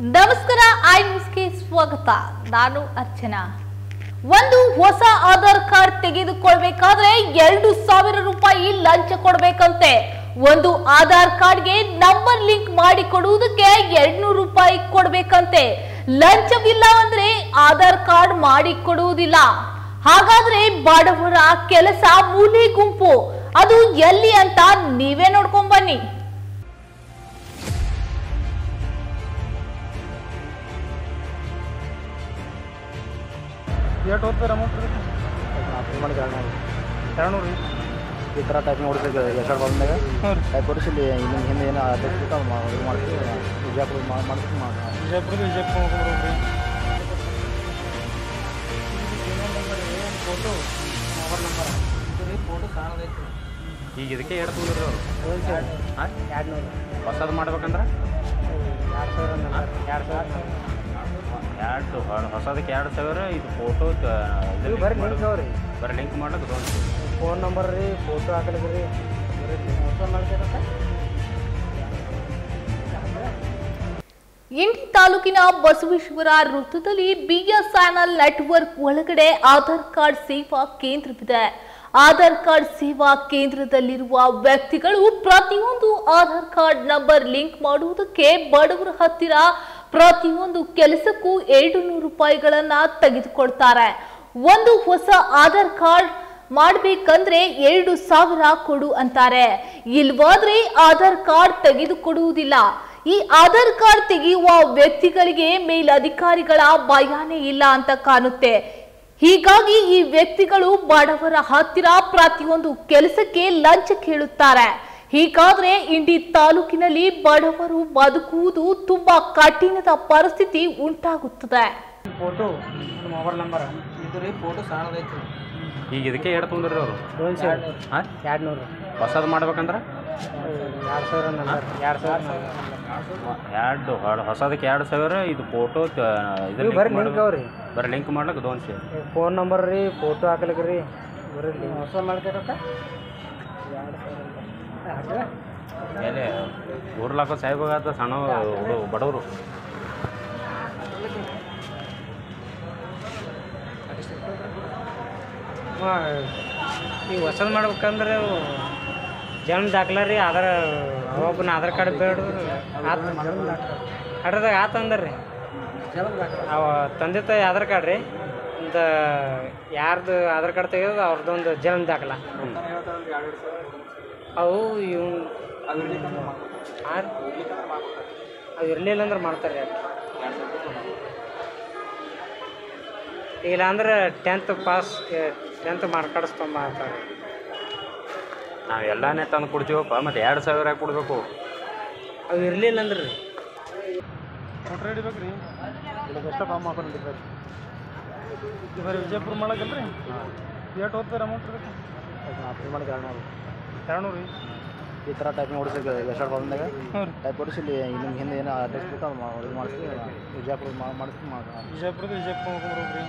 ನಮಸ್ಕಾರ ಐ ನ್ಯೂಸ್ಗೆ ಸ್ವಾಗತ. ನಾನು ಅರ್ಚನಾ. ಒಂದು ಹೊಸ ಆಧಾರ್ ಕಾರ್ಡ್ ತೆಗೆದುಕೊಳ್ಳಬೇಕಾದ್ರೆ 2,000 ರೂಪಾಯಿ ಲಂಚ ಕೊಡಬೇಕಂತೆ. ಒಂದು ಆಧಾರ್ ಕಾರ್ಡ್ಗೆ ನಂಬರ್ ಲಿಂಕ್ ಮಾಡಿ ಕೊಡುವುದಕ್ಕೆ 200 ರೂಪಾಯಿ ಕೊಡಬೇಕಂತೆ. ಲಂಚವಿಲ್ಲ ಅಂದ್ರೆ ಆಧಾರ್ ಕಾರ್ಡ್ ಮಾಡಿ ಕೊಡುವುದಿಲ್ಲ. ಹಾಗಾದ್ರೆ ಬಡವರ ಕೆಲಸ ಮೂಲೆ ಗುಂಪು ಅದು ಎಲ್ಲಿ ಅಂತ ನೀವೇ ನೋಡ್ಕೊಂಡ್ ಬನ್ನಿ. ಎಷ್ಟು ಹೋಗ್ತಾರೆ ಅಮೌಂಟ್ ರೀ ಈ ಥರ ಟೈಪ್ ನೋಡಿದ್ರೆ ಎಷ್ಟು ಬಂದಾಗ ಟೈಪ್ ಕೊಡಿಸಿ ಇಲ್ಲಿ ನಿಮ್ಮ ಹಿಂದೆ ಏನೋ ಅಡ್ರೆಸ್ ಬೇಕು ಇದು ಮಾಡ್ತೀವಿ ವಿಜಯಪುರ ಮಾಡ್ತೀವಿ ವಿಜಯಪುರ ಹೋಗ್ರಿ ಫೋಟೋ ಮೊಬೈಲ್ ನಂಬರ್ ಫೋಟೋ ಕಾಣದೈತಿ. ಈಗ ಇದಕ್ಕೆ ಎರಡು ತುಂಬಿರಿ ಅವರು 200 ಹೊಸದು ಮಾಡ್ಬೇಕಂದ್ರೆ 2,000 ಹೊಸದಕ್ಕೆ 2,000. ಇದು ಫೋಟೋ ಬರೀ ಲಿಂಕ್ ಅವ್ರಿ ಬರೀ ಲಿಂಕ್ ಮಾಡ್ಲಿಕ್ಕೆ ಫೋನ್ ನಂಬರ್ ರೀ ಫೋಟೋ ಹಾಕ್ಲಿಕ್ಕೆ ರೀ ಹೊಸ ಮಾಡ್ತೀರ. ಇಂಡಿ ತಾಲೂಕಿನ ಬಸವೇಶ್ವರ ವೃತ್ತದಲ್ಲಿ ಬಿಎಸ್ಎನ್ಎಲ್ ನೆಟ್ವರ್ಕ್ ಒಳಗಡೆ ಆಧಾರ್ ಕಾರ್ಡ್ ಸೇವಾ ಕೇಂದ್ರವಿದೆ. ಆಧಾರ್ ಕಾರ್ಡ್ ಸೇವಾ ಕೇಂದ್ರದಲ್ಲಿರುವ ವ್ಯಕ್ತಿಗಳು ಪ್ರತಿಯೊಂದು ಆಧಾರ್ ಕಾರ್ಡ್ ನಂಬರ್ ಲಿಂಕ್ ಮಾಡುವುದಕ್ಕೆ ಬಡವರ ಹತ್ತಿರ ಪ್ರತಿಯೊಂದು ಕೆಲಸಕ್ಕೂ 200 ರೂಪಾಯಿಗಳನ್ನ ತೆಗೆದುಕೊಳ್ತಾರೆ. ಒಂದು ಹೊಸ ಆಧಾರ್ ಕಾರ್ಡ್ ಮಾಡಬೇಕಂದ್ರೆ 2,000 ಕೊಡು ಅಂತಾರೆ. ಇಲ್ವಾದ್ರೆ ಆಧಾರ್ ಕಾರ್ಡ್ ತೆಗೆದುಕೊಡುವುದಿಲ್ಲ. ಈ ಆಧಾರ್ ಕಾರ್ಡ್ ತೆಗೆಯುವ ವ್ಯಕ್ತಿಗಳಿಗೆ ಮೇಲಧಿಕಾರಿಗಳ ಭಯನೇ ಇಲ್ಲ ಅಂತ ಕಾಣುತ್ತೆ. ಹೀಗಾಗಿ ಈ ವ್ಯಕ್ತಿಗಳು ಬಡವರ ಹತ್ತಿರ ಪ್ರತಿಯೊಂದು ಕೆಲಸಕ್ಕೆ ಲಂಚ ಕೇಳುತ್ತಾರೆ. ಹೀಗಾದ್ರೆ ಇಂಡಿ ತಾಲೂಕಿನಲ್ಲಿ ಬಡವರು ಬದುಕುವುದು ತುಂಬಾ ಕಠಿಣದ ಪರಿಸ್ಥಿತಿ ಉಂಟಾಗುತ್ತದೆ. ಫೋಟೋ ಮೊಬೈಲ್ ನಂಬರ್ ಇದು ರೀ ಫೋಟೋ ಸಾಣದೈತಿ. ಈಗ ಇದಕ್ಕೆ ಎರಡು ತುಂಬಿರಿ ಅವರು 200 ಹೊಸದು ಮಾಡ್ಬೇಕಂದ್ರೆ 2,000 ಹೊಸದಕ್ಕೆ 2,000. ಇದು ಫೋಟೋ ಇದು ಬರೀ ಲಿಂಕ್ ಅವ್ರಿ ಬರೀ ಲಿಂಕ್ ಮಾಡ್ಲಿಕ್ಕೆ 200 ಫೋನ್ ನಂಬರ್ ರೀ ಫೋಟೋ ಹಾಕ್ಲಿಕ್ಕೆ ರೀ ಬರೀ ಹೊಸ ಮಾಡ್ತೀರಕ್ಕ ಮೇಲೆ ಊರ್ಲಾಕ ಸಾಯ್ಬೇಕಾದ ಸಣ್ಣ ಬಡವರು ಈಗ ಹೊಸದು ಮಾಡ್ಬೇಕಂದ್ರೆ ಜನ್ಮ ದಾಖಲೆ ರೀ ಒಬ್ಬನ ಆಧಾರ್ ಕಾರ್ಡ್ ಬೇಡ ಅದ್ರದಾಗ ಆತಂದ್ರೆ ರೀ ಅವ ತಂದೆ ತಾಯಿ ಆಧಾರ್ ಕಾರ್ಡ್ ರೀ ಒಂದು ಯಾರ್ದು ಆಧಾರ್ ಕಾರ್ಡ್ ತೆಗೆಯೋದು ಅವ್ರದ್ದೊಂದು ಜನ್ಮ ದಾಖಲ ಅವು ಇವು ಅವು ಇರಲಿಲ್ಲ ಅಂದ್ರೆ ಮಾಡ್ತಾರೆ ರೀ. ಇಲ್ಲ ಅಂದ್ರೆ 10th ಮಾಡ್ಕಡಿಸ್ಕೊಂಬರ್ತಾರೆ. ನಾವು ಎಲ್ಲನೇ ತಂದು ಕೊಡ್ತೀವಪ್ಪ ಮತ್ತು 2,000 ಕೊಡಬೇಕು. ಅವು ಇರಲಿಲ್ಲ ಅಂದ್ರೆ ರೀ ಫೋಟೋ ಹಿಡಿಬೇಕು ರೀ ಇಲ್ಲಿ ಎಷ್ಟು ಕಾಮ್ ಹಾಕೊಂಡಿರ್ಬೇಕು. ಇದು ಬರೀ ವಿಜಯಪುರ ಮಾಡಕ್ಕಲ್ಲ ರೀ ಎಷ್ಟು ಹೋಗ್ತಾರೆ ಅಮೌಂಟ್ ಇರುತ್ತೆ ಮಾಡಿ 200 ರೀ ಈ ಥರ ಟೈಪ್ ನೋಡಿದ್ರೆ ಎಷ್ಟು ಬಂದಾಗ ಟೈಪ್ ಕೊಡಿಸಿ ಇಲ್ಲಿ ನಿಮ್ಮ ಹಿಂದೆ ಏನೋ ಅಡ್ರೆಸ್ ಬೇಕು ಇದು ಮಾಡ್ತೀವಿ ವಿಜಯಪುರ ಮಾಡ್ತೀವಿ ವಿಜಯಪುರ ಹೋಗ್ರಿ.